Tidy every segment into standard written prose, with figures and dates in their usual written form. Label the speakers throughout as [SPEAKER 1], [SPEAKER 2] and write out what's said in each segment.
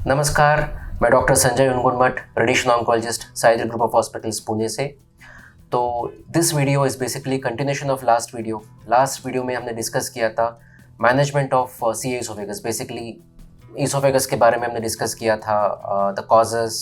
[SPEAKER 1] नमस्कार, मैं doctor Sanjay Ungunmath, radiation oncologist, Sahyadri group of hospitals Pune से। तो this video is basically continuation of last video. Last video में हमने डिस्कस किया था management of CA oesophagus. Basically oesophagus के बारे में हमने डिस्कस किया था, द कॉजेस,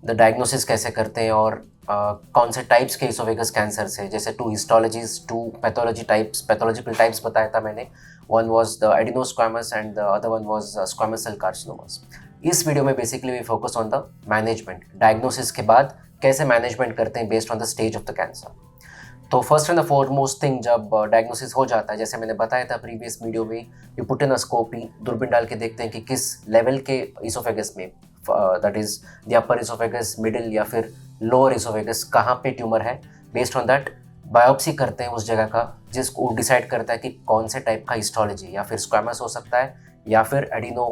[SPEAKER 1] द डायग्नोसिस कैसे करते हैं और कौन से टाइप्स के इसोफेगस कैंसर्स है। जैसे 2 हिस्टोलॉजीज, 2 पैथोलॉजिकल टाइप्स बताया था मैंने। One was the adenosquamous and the other one was squamous cell carcinomas. इस वीडियो में basically we focus on the management, diagnosis के बाद कैसे मैनेजमेंट करते हैं based on the stage of the cancer. तो first and the foremost thing, जब diagnosis हो जाता है, जैसे मैंने बताया था प्रीवियस वीडियो में, you put in a scopy, दूरबीन डाल के देखते हैं कि किस लेवल के इसोफेगस में, that is the upper oesophagus, middle या फिर लोअर इसोफेगस, कहाँ पे ट्यूमर है। बेस्ड ऑन दैट बायोप्सी करते हैं उस जगह का, जिसको डिसाइड करता है कि कौन से टाइप का हिस्टोलॉजी, या फिर स्क्वामस हो सकता है या फिर एडिनो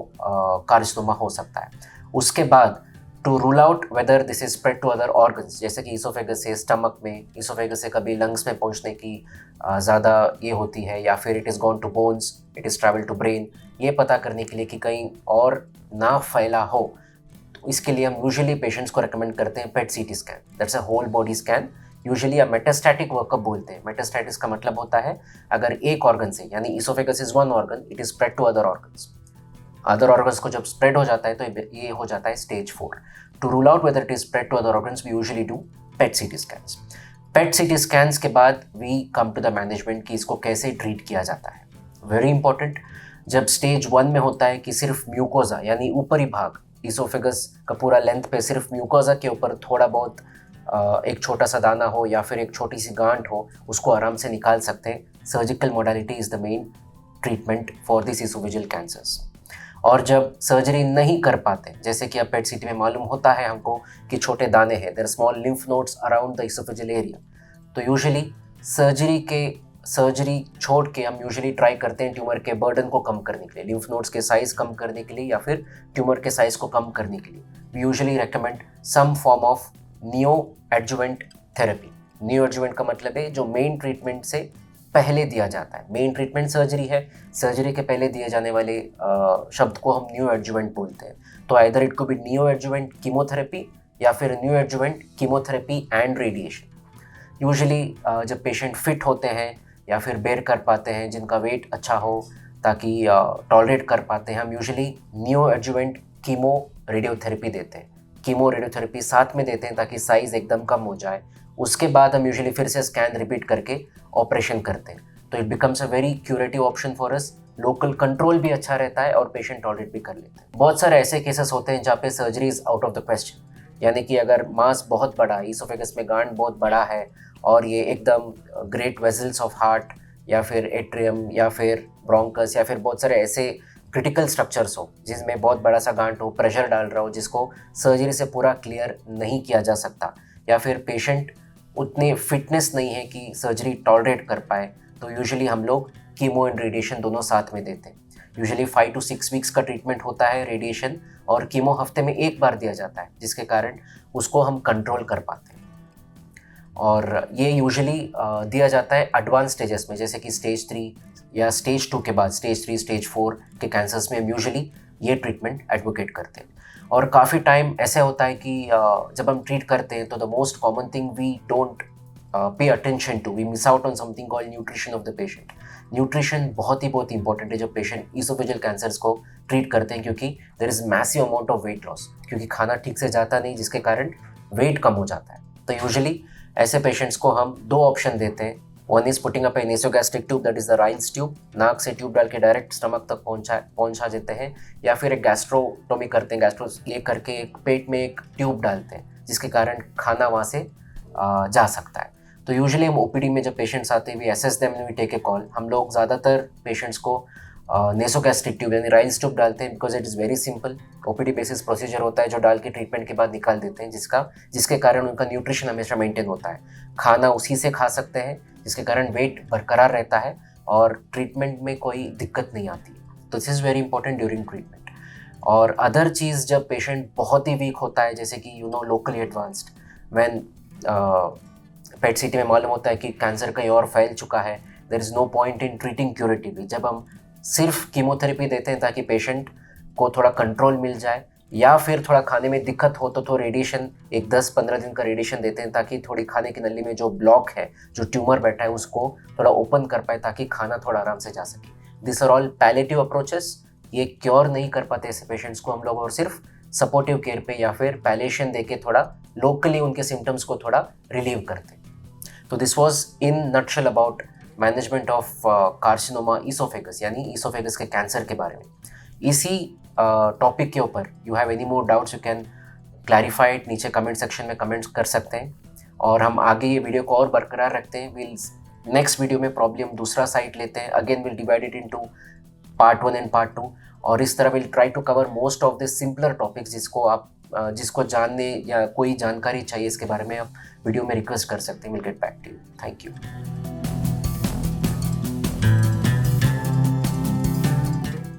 [SPEAKER 1] कार्सिनोमा हो सकता है। उसके बाद to rule out whether this is spread to other organs, जैसे कि इसोफेगस से स्टमक में, इसोफेगस से कभी लंग्स में पहुंचने की ज़्यादा ये होती है, या फिर it is gone to bones, it is travel to brain. ये पता करने के लिए कि कहीं और ना फैला हो, तो इसके लिए हम यूजुअली पेशेंट्स को रिकमेंड करते हैं PET CT scan, that's a whole body scan. Usually आप मेटास्टैटिक वर्कअप बोलते हैं। मेटास्टैटिस का मतलब होता है अगर एक ऑर्गन से, यानी oesophagus is one organ, it is spread to other organs. Other organs को जब स्प्रेड हो जाता है तो ये हो जाता है stage 4। To rule out whether it is spread to other organs we usually do PET CT scans. PET CT scans के बाद we come to the management कि इसको कैसे ट्रीट किया जाता है। वेरी इंपॉर्टेंट, जब स्टेज 1 में होता है कि सिर्फ म्यूकोजा, यानी ऊपरी भाग इसोफेगस का पूरा लेंथ पे सिर्फ म्यूकोजा के ऊपर थोड़ा बहुत एक छोटा सा दाना हो या फिर एक छोटी सी गांठ हो, उसको आराम से निकाल सकते हैं। Surgical modality is the main treatment for this oesophageal cancers. और जब सर्जरी नहीं कर पाते, जैसे कि अब पेट सीटी में मालूम होता है हमको कि छोटे दाने हैं, there small lymph nodes around the oesophageal area, तो यूजुअली सर्जरी छोड़ के हम यूजुअली ट्राई करते हैं ट्यूमर के बर्डन को कम करने के लिए, लिम्फ नोड्स के साइज कम करने के लिए या फिर ट्यूमर के साइज को कम करने के लिए we usually recommend some form of neo adjuvant therapy. Neo adjuvant का मतलब है जो मेन ट्रीटमेंट से पहले दिया जाता है। मेन ट्रीटमेंट सर्जरी है, सर्जरी के पहले दिए जाने वाले शब्द को हम न्यू एडजुवेंट बोलते हैं। तो आइदर इट को बी न्यू एडजुवेंट कीमोथेरेपी या फिर new adjuvant chemotherapy and radiation. Usually जब पेशेंट फिट होते हैं या फिर बेयर कर पाते हैं, जिनका वेट अच्छा हो ताकि टॉलरेट कर पाते हैं, हम usually new adjuvant chemo radiotherapy देते हैं। कीमो रेडियोथेरेपी साथ में देते हैं ताकि साइज़ एकदम कम हो जाए। उसके बाद हम यूजुअली फिर से स्कैन रिपीट करके ऑपरेशन करते हैं। तो it becomes a very curative option for us. Local control भी अच्छा रहता है और पेशेंट टॉलरेट भी कर लेते हैं। बहुत सारे ऐसे केसेस होते हैं जहाँ पे surgery is out of the question, यानी कि अगर मास बहुत बड़ा, इसोफेगस में गांठ बहुत बड़ा है और ये एकदम ग्रेट वेसल्स ऑफ हार्ट या फिर एट्रियम या फिर ब्रोंकस या फिर बहुत सारे ऐसे क्रिटिकल स्ट्रक्चर्स हो जिसमें बहुत बड़ा सा गांठ हो, प्रेशर डाल रहा हो, जिसको सर्जरी से पूरा क्लियर नहीं किया जा सकता, या फिर पेशेंट उतने फिटनेस नहीं है कि सर्जरी टॉलरेट कर पाए, तो यूजुअली हम लोग कीमो एंड रेडिएशन दोनों साथ में देते हैं। यूजुअली 5 to 6 वीक्स का ट्रीटमेंट होता है रेडिएशन, और कीमो हफ्ते में एक बार दिया जाता है, जिसके कारण उसको हम कंट्रोल कर पाते हैं। और ये यूजुअली दिया जाता है एडवांस स्टेजेस में, जैसे कि स्टेज 3 या स्टेज 2 के बाद, स्टेज 3 स्टेज 4 के कैंसर्स में हम यूजुअली ये ट्रीटमेंट एडवोकेट करते हैं। और काफ़ी टाइम ऐसे होता है कि जब हम ट्रीट करते हैं तो the most common thing we don't pay attention to, we miss out on something called nutrition of the patient. Nutrition बहुत ही इंपॉर्टेंट है जब पेशेंट इसोफेजियल कैंसर्स को ट्रीट करते हैं, क्योंकि there is massive amount of weight loss, क्योंकि खाना ठीक से जाता नहीं, जिसके कारण वेट कम हो जाता है। तो यूजुअली ऐसे पेशेंट्स को हम 2 ऑप्शन देते हैं। One is putting up a nasogastric tube, that is the Ryle's tube, नाक से ट्यूब डाल के डायरेक्ट स्टमक तक पहुंचा देते हैं, या फिर एक गैस्ट्रोटोमी करते हैं, गैस्ट्रो ये करके एक पेट में एक ट्यूब डालते हैं, जिसके कारण खाना वहाँ से जा सकता है। तो यूजुअली हम ओपीडी में जब पेशेंट्स आते हैं, we assess them, we take a call. हम लोग ज़्यादातर पेशेंट्स को नेसोगैस्ट्रिक ट्यूब यानी राइन्स ट्यूब डालते हैं, because it is very simple. OPD basis procedure होता है जो डाल के ट्रीटमेंट के बाद निकाल देते हैं, जिसके कारण उनका न्यूट्रिशन हमेशा मेंटेन होता है। खाना उसी से खा सकते हैं, जिसके कारण वेट बरकरार रहता है और ट्रीटमेंट में कोई दिक्कत नहीं आती है। तो this is very important during treatment. और अदर चीज़, जब पेशेंट बहुत ही वीक होता है, जैसे कि लोकली एडवांस्ड, व्हेन पेट सीटी में मालूम होता है कि कैंसर कहीं और फैल चुका है, there is no point in treating curatively. जब हम सिर्फ कीमोथेरेपी देते हैं ताकि पेशेंट को थोड़ा कंट्रोल मिल जाए, या फिर थोड़ा खाने में दिक्कत हो तो रेडिएशन, एक 10-15 दिन का रेडिएशन देते हैं ताकि थोड़ी खाने की नली में जो ब्लॉक है, जो ट्यूमर बैठा है उसको थोड़ा ओपन कर पाए ताकि खाना थोड़ा आराम से जा सके। This are all palliative approaches. ये क्योर नहीं कर पाते ऐसे पेशेंट्स को हम लोग, और सिर्फ सपोर्टिव केयर पे या फिर पैलेशन देके थोड़ा लोकली उनके सिम्टम्स को थोड़ा रिलीव करते हैं। तो this was in nutshell about management of carcinoma oesophagus, यानी ईसोफेगस के कैंसर के बारे में। इसी टॉपिक के ऊपर you have any more doubts, you can clarify it, नीचे कमेंट सेक्शन में कमेंट्स कर सकते हैं, और हम आगे ये वीडियो को और बरकरार रखते हैं। विल नेक्स्ट वीडियो में प्रॉब्ली हम दूसरा साइट लेते हैं, again will divide it into part 1 and part 2, और इस तरह will try to cover most of the simpler topics जिसको जानने या कोई जानकारी चाहिए इसके बारे में आप वीडियो में रिक्वेस्ट कर सकते हैं। Will get back to you. Thank you.